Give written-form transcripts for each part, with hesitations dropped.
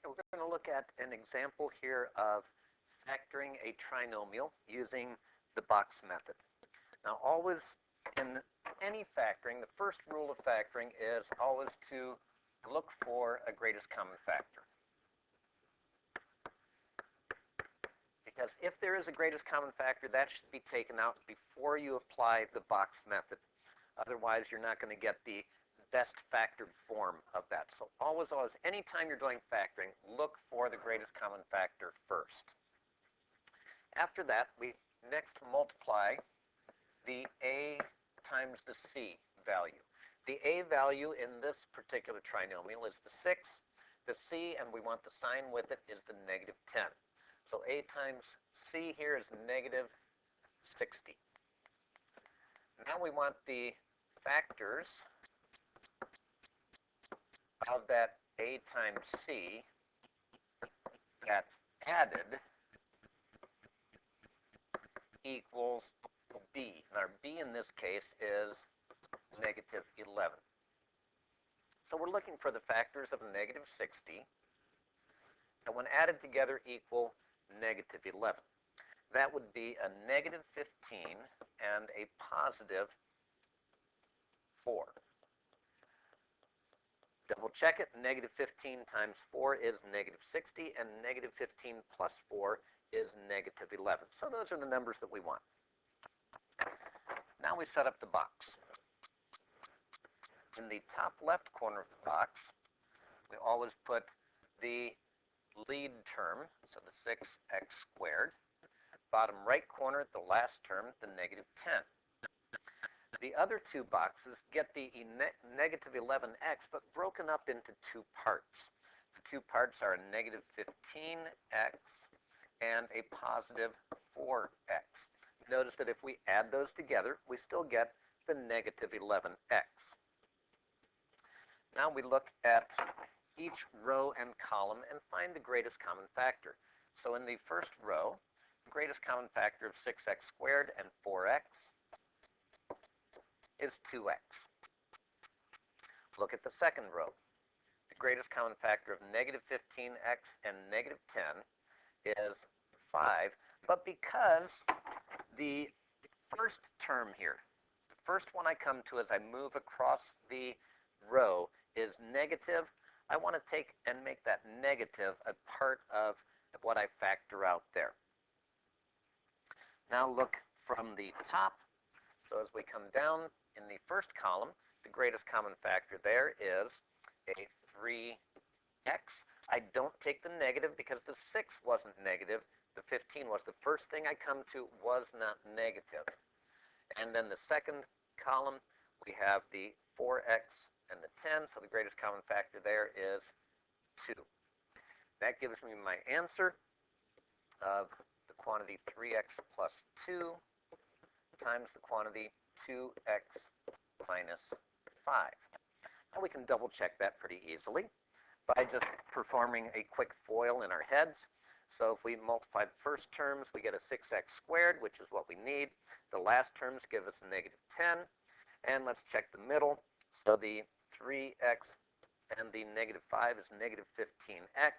We're going to look at an example here of factoring a trinomial using the box method. Now, always in any factoring, the first rule of factoring is always to look for a greatest common factor. Because if there is a greatest common factor, that should be taken out before you apply the box method. Otherwise, you're not going to get the best factored form of that. So always, anytime you're doing factoring, look for the greatest common factor first. After that, we next multiply the a times the c value. The a value in this particular trinomial is the 6. The c, and we want the sign with it, is the negative 10. So a times c here is negative 60. Now we want the factors of that a times c that's added equals b. And our b in this case is negative 11. So we're looking for the factors of negative 60 that when added together equal negative 11. That would be a negative 15 and a positive 4. Double check it. Negative 15 times 4 is negative 60, and negative 15 plus 4 is negative 11. So those are the numbers that we want. Now we set up the box. In the top left corner of the box, we always put the lead term, so the 6x squared. Bottom right corner, the last term, the negative 10. The other two boxes get the negative 11x, but broken up into two parts. The two parts are a negative 15x and a positive 4x. Notice that if we add those together, we still get the negative 11x. Now we look at each row and column and find the greatest common factor. So in the first row, the greatest common factor of 6x squared and 4x is 2x. Look at the second row. The greatest common factor of negative 15x and negative 10 is 5, but because the first term here, the first one I come to as I move across the row is negative, I want to take and make that negative a part of what I factor out there. Now look from the top. So as we come down in the first column, the greatest common factor there is a 3x. I don't take the negative because the 6 wasn't negative. The 15 was. The first thing I come to was not negative. And then the second column, we have the 4x and the 10. So the greatest common factor there is 2. That gives me my answer of the quantity 3x plus 2 times the quantity 2x minus 5. Now we can double check that pretty easily by just performing a quick FOIL in our heads. So if we multiply the first terms, we get a 6x squared, which is what we need. The last terms give us a negative 10. And let's check the middle. So the 3x and the negative 5 is negative 15x.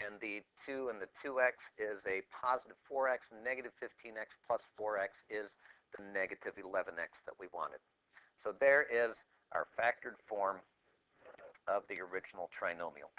And the 2 and the 2x is a positive 4x. Negative 15x plus 4x is the negative 11x that we wanted. So there is our factored form of the original trinomial.